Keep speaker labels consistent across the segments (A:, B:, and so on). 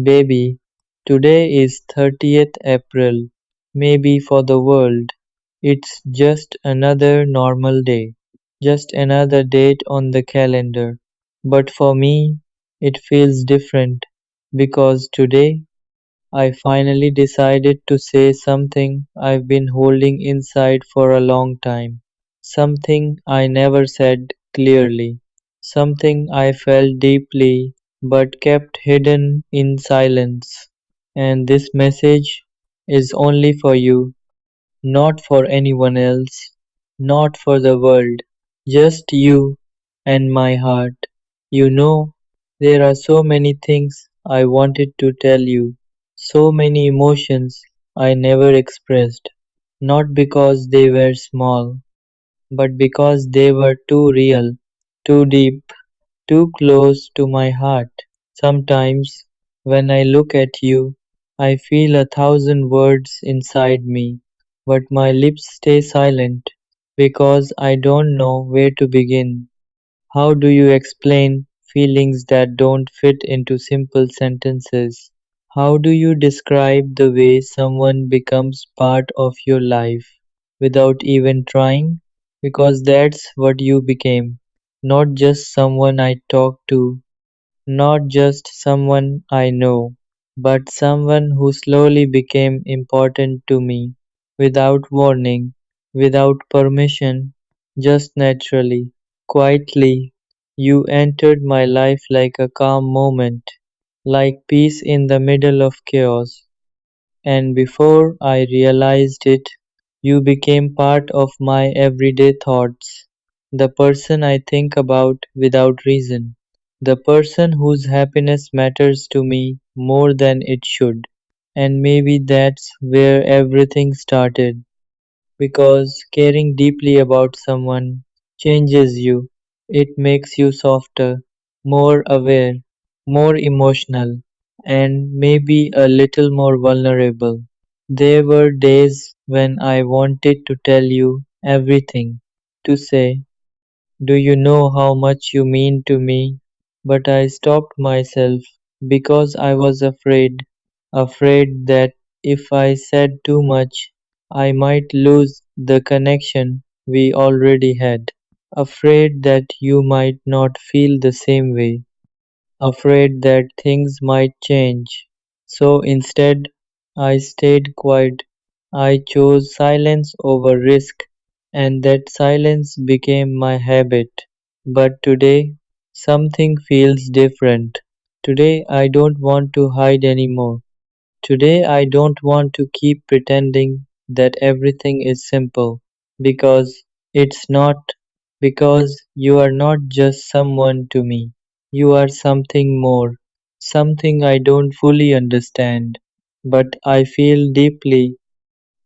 A: Baby, today is 30th April. Maybe for the world, it's just another normal day, just another date on the calendar. But for me, it feels different because today I finally decided to say something I've been holding inside for a long time. Something I never said clearly. Something I felt deeply but kept hidden in silence. And this message is only for you, not for anyone else, not for the world, just you and my heart. You know, there are so many things I wanted to tell you, so many emotions I never expressed, not because they were small, but because they were too real, too deep, too close to my heart. Sometimes, when I look at you, I feel a thousand words inside me, but my lips stay silent because I don't know where to begin. How do you explain feelings that don't fit into simple sentences? How do you describe the way someone becomes part of your life without even trying? Because that's what you became. Not just someone I talk to, not just someone I know, but someone who slowly became important to me, without warning, without permission, just naturally, quietly. You entered my life like a calm moment, like peace in the middle of chaos. And before I realized it, you became part of my everyday thoughts, the person I think about without reason, the person whose happiness matters to me more than it should. And maybe that's where everything started, because caring deeply about someone changes you. It makes you softer, more aware, more emotional, and maybe a little more vulnerable. There were days when I wanted to tell you everything, to say, do you know how much you mean to me? But I stopped myself because I was afraid, afraid that if I said too much, I might lose the connection we already had, afraid that you might not feel the same way, afraid that things might change. So instead, I stayed quiet. I chose silence over risk, and that silence became my habit. But today, something feels different. Today, I don't want to hide anymore. Today, I don't want to keep pretending that everything is simple, because it's not, because you are not just someone to me. You are something more, something I don't fully understand, but I feel deeply,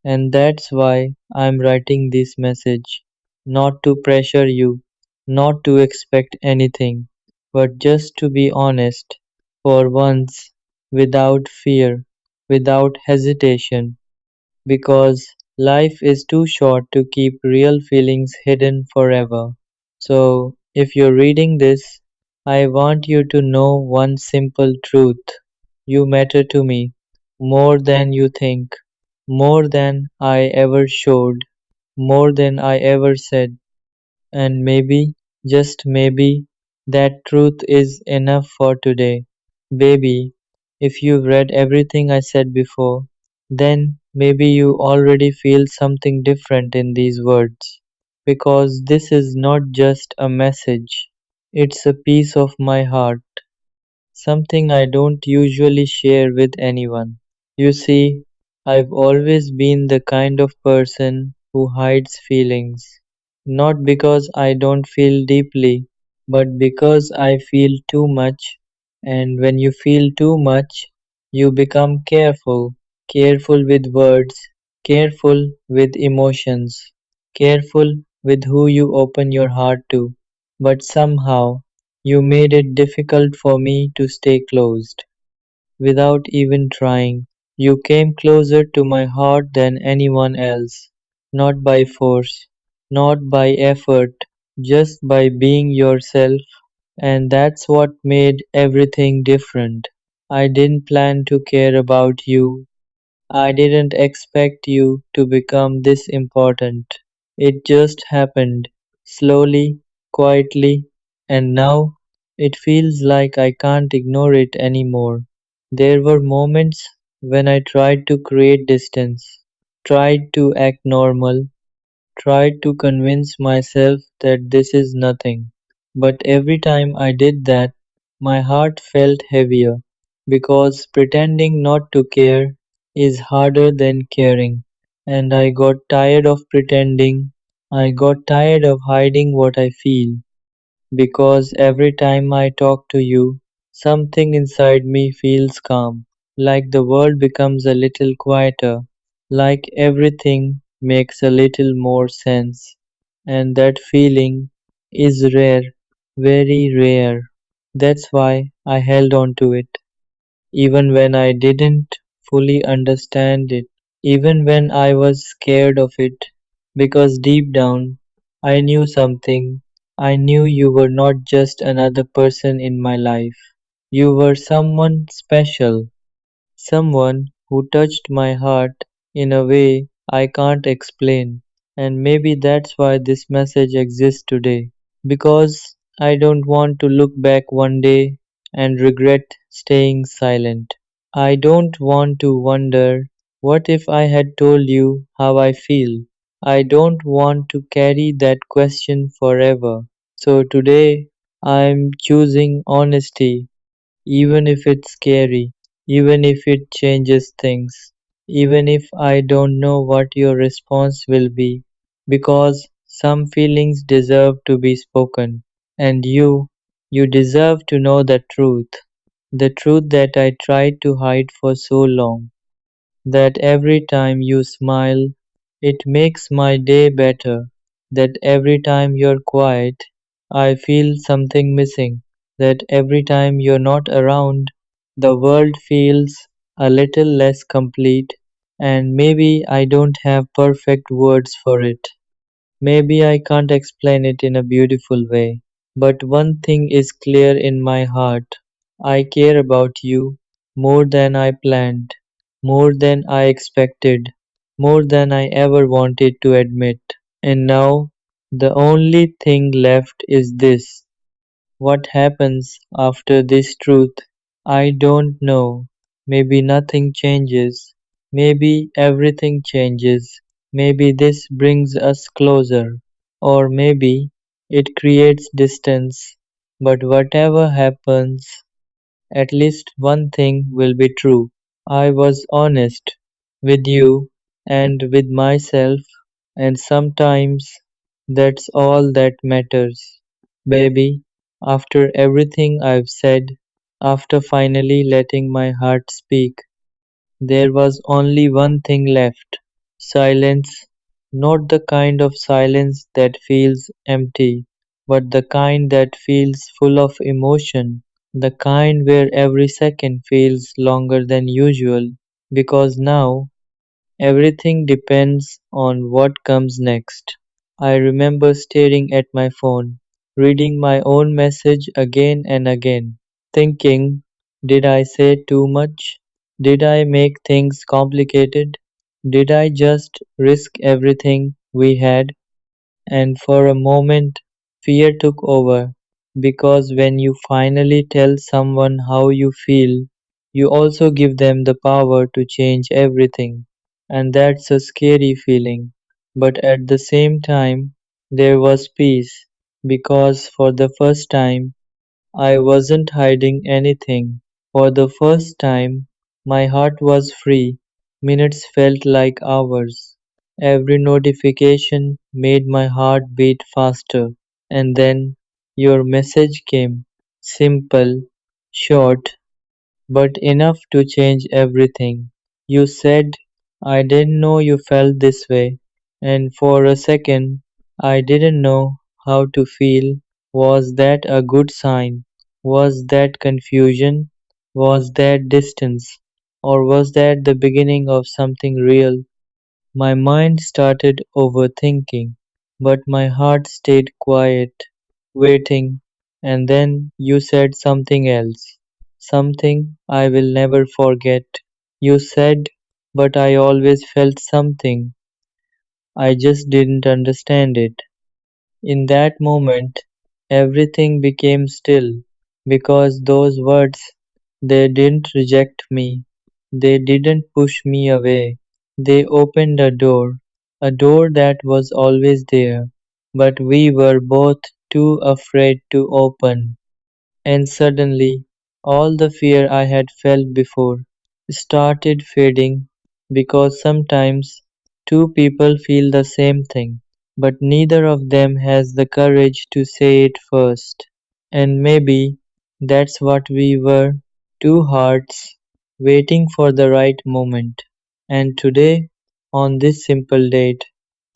A: and that's why I'm writing this message. Not to pressure you, not to expect anything, but just to be honest, for once, without fear, without hesitation, because life is too short to keep real feelings hidden forever. So, if you're reading this, I want you to know one simple truth. You matter to me more than you think, more than I ever showed, more than I ever said, and maybe, just maybe, that truth is enough for today. Baby, if you've read everything I said before, then maybe you already feel something different in these words. Because this is not just a message, it's a piece of my heart, something I don't usually share with anyone. You see, I've always been the kind of person who hides feelings, not because I don't feel deeply, but because I feel too much. And when you feel too much, you become careful, careful with words, careful with emotions, careful with who you open your heart to. But somehow, you made it difficult for me to stay closed. Without even trying, you came closer to my heart than anyone else, not by force, not by effort, just by being yourself, and that's what made everything different. I didn't plan to care about you. I didn't expect you to become this important. It just happened, slowly, quietly, and now it feels like I can't ignore it anymore. There were moments when I tried to create distance, tried to act normal, tried to convince myself that this is nothing. But every time I did that, my heart felt heavier because pretending not to care is harder than caring. And I got tired of pretending. I got tired of hiding what I feel. Because every time I talk to you, something inside me feels calm, like the world becomes a little quieter, like everything makes a little more sense. And that feeling is rare, very rare. That's why I held on to it, even when I didn't fully understand it, even when I was scared of it, because deep down I knew something. I knew you were not just another person in my life. You were someone special, someone who touched my heart in a way I can't explain. And maybe that's why this message exists today. Because I don't want to look back one day and regret staying silent. I don't want to wonder, what if I had told you how I feel? I don't want to carry that question forever. So today I'm choosing honesty, even if it's scary, even if it changes things, even if I don't know what your response will be, because some feelings deserve to be spoken, and you deserve to know the truth that I tried to hide for so long, that every time you smile, it makes my day better, that every time you're quiet, I feel something missing, that every time you're not around, the world feels a little less complete, and maybe I don't have perfect words for it. Maybe I can't explain it in a beautiful way, but one thing is clear in my heart. I care about you more than I planned, more than I expected, more than I ever wanted to admit. And now, the only thing left is this. What happens after this truth? I don't know. Maybe nothing changes. Maybe everything changes. Maybe this brings us closer. Or maybe it creates distance. But whatever happens, at least one thing will be true. I was honest with you and with myself, and sometimes that's all that matters. Baby, after everything I've said, after finally letting my heart speak, there was only one thing left: silence, not the kind of silence that feels empty, but the kind that feels full of emotion, the kind where every second feels longer than usual, because now everything depends on what comes next. I remember staring at my phone, reading my own message again and again, thinking, did I say too much? Did I make things complicated? Did I just risk everything we had? And for a moment, fear took over, because when you finally tell someone how you feel, you also give them the power to change everything. And that's a scary feeling. But at the same time, there was peace, because for the first time, I wasn't hiding anything. For the first time, my heart was free. Minutes felt like hours. Every notification made my heart beat faster. And then your message came. Simple, short, but enough to change everything. You said, I didn't know you felt this way, and for a second I didn't know how to feel. Was that a good sign? Was that confusion? Was that distance? Or was that the beginning of something real? My mind started overthinking, but my heart stayed quiet, waiting, and then you said something else. something I will never forget. You said, but I always felt something. I just didn't understand it. In that moment, everything became still because those words, they didn't reject me. They didn't push me away. They opened a door that was always there, but we were both too afraid to open. And suddenly, all the fear I had felt before started fading because sometimes two people feel the same thing, but neither of them has the courage to say it first. And maybe that's what we were, two hearts waiting for the right moment. And today, on this simple date,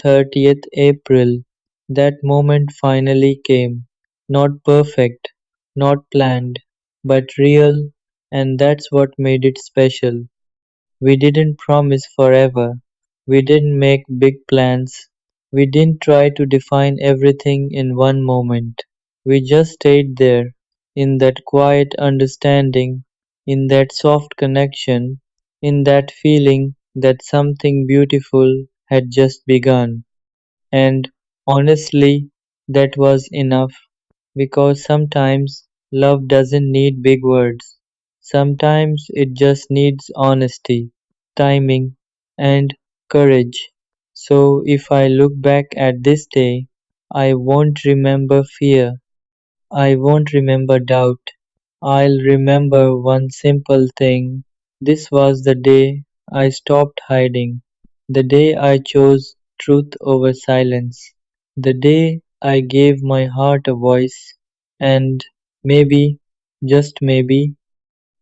A: 30th April, that moment finally came. Not perfect, not planned, but real, and that's what made it special. We didn't promise forever. We didn't make big plans. We didn't try to define everything in one moment. We just stayed there, in that quiet understanding, in that soft connection, in that feeling that something beautiful had just begun. And honestly, that was enough. Because sometimes love doesn't need big words. Sometimes it just needs honesty, timing, and courage. So if I look back at this day, I won't remember fear. I won't remember doubt. I'll remember one simple thing. This was the day I stopped hiding. The day I chose truth over silence. The day I gave my heart a voice. And maybe, just maybe,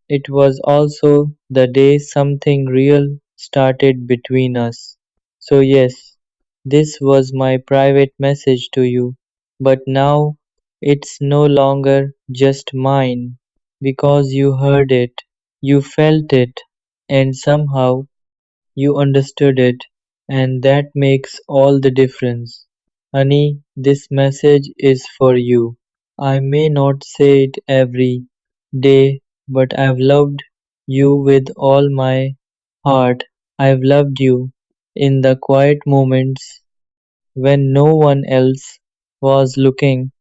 A: it was also the day something real started between us. So, yes, this was my private message to you, but now it's no longer just mine because you heard it, you felt it, and somehow you understood it, and that makes all the difference. Honey, this message is for you. I may not say it every day, but I've loved you with all my heart. I've loved you in the quiet moments when no one else was looking,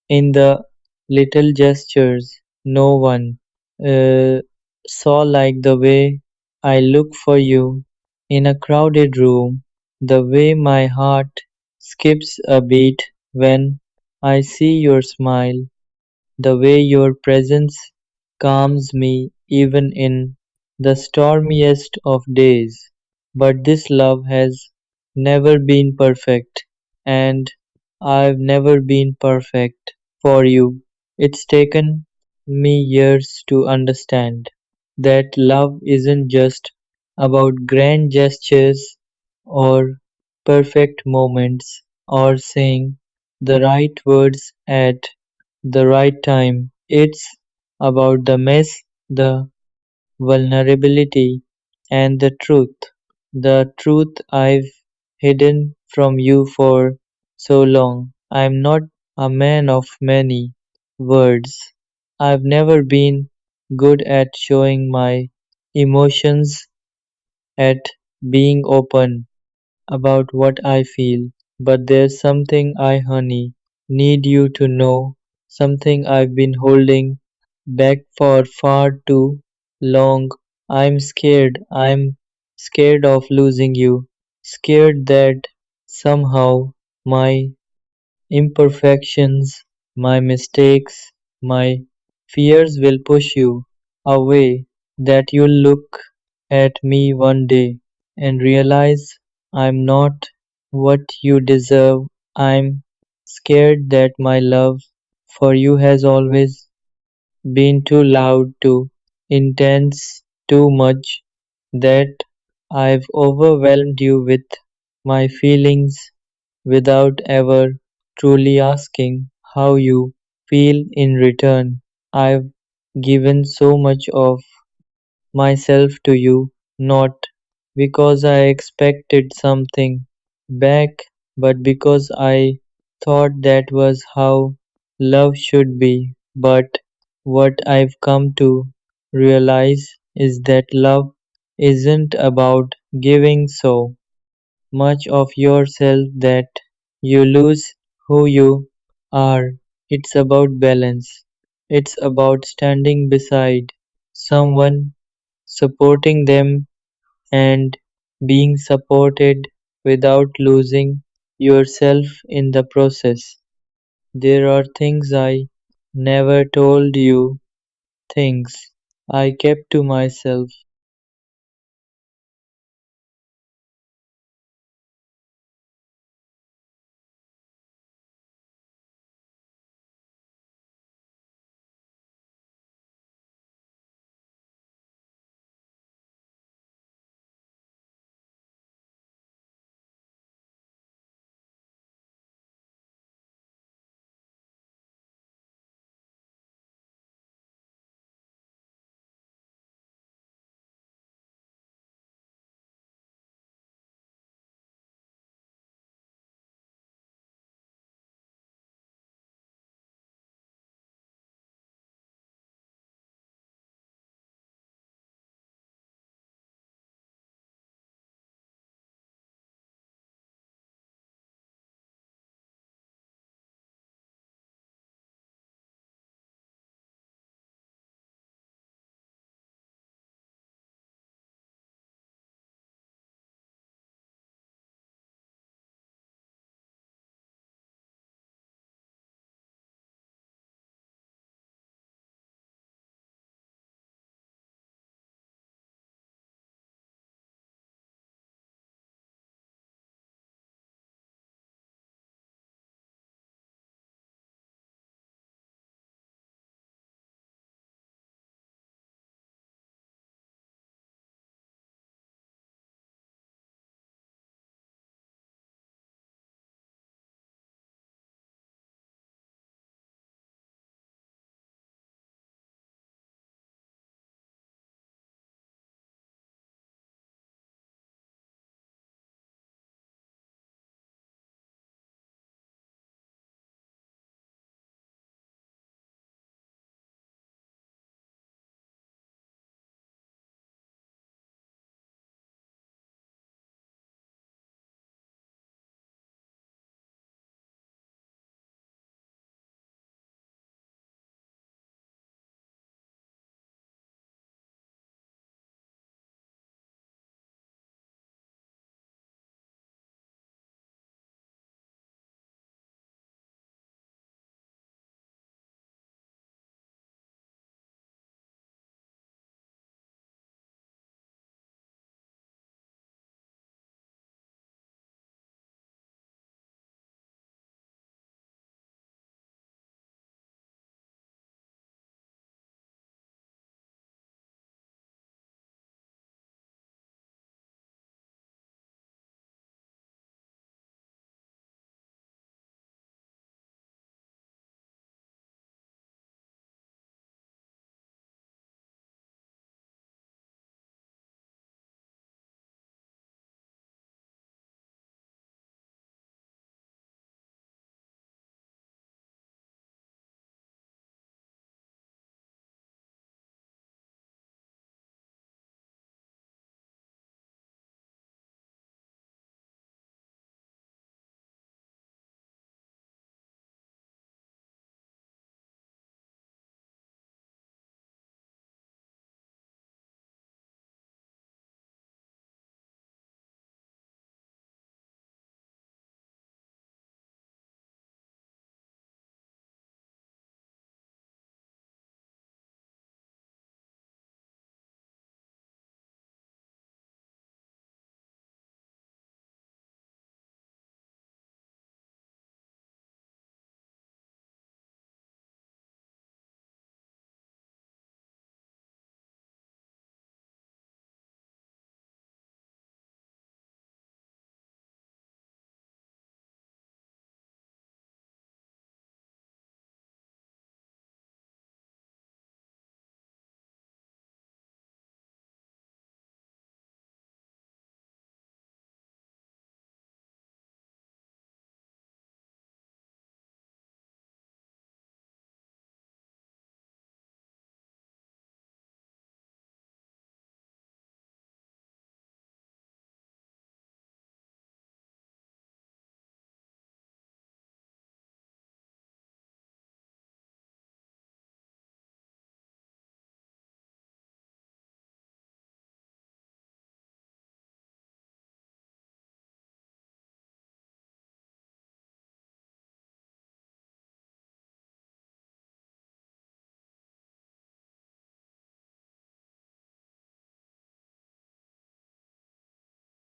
A: in the little gestures no one uh, saw, like the way I look for you in a crowded room, the way my heart skips a beat when I see your smile, the way your presence calms me even in the stormiest of days. But this love has never been perfect, and I've never been perfect for you. It's taken me years to understand that love isn't just about grand gestures or perfect moments or saying the right words at the right time. It's about the mess, the vulnerability, and the truth. The truth I've hidden from you for so long. I'm not a man of many words. I've never been good at showing my emotions, at being open about what I feel. But there's something I, honey, need you to know, something I've been holding back for far too long. I'm scared. I'm scared of losing you. Scared that somehow my imperfections, my mistakes, my fears will push you away, that you'll look at me one day and realize I'm not what you deserve. I'm scared that my love for you has always been too loud, too intense, too much, that I've overwhelmed you with my feelings without ever truly asking how you feel in return. I've given so much of myself to you, not because I expected something back, but because I thought that was how love should be. But what I've come to realize is that love isn't about giving so much of yourself that you lose who you are. It's about balance. It's about standing beside someone, supporting them, and being supported without losing yourself in the process. There are things I never told you, things I kept to myself,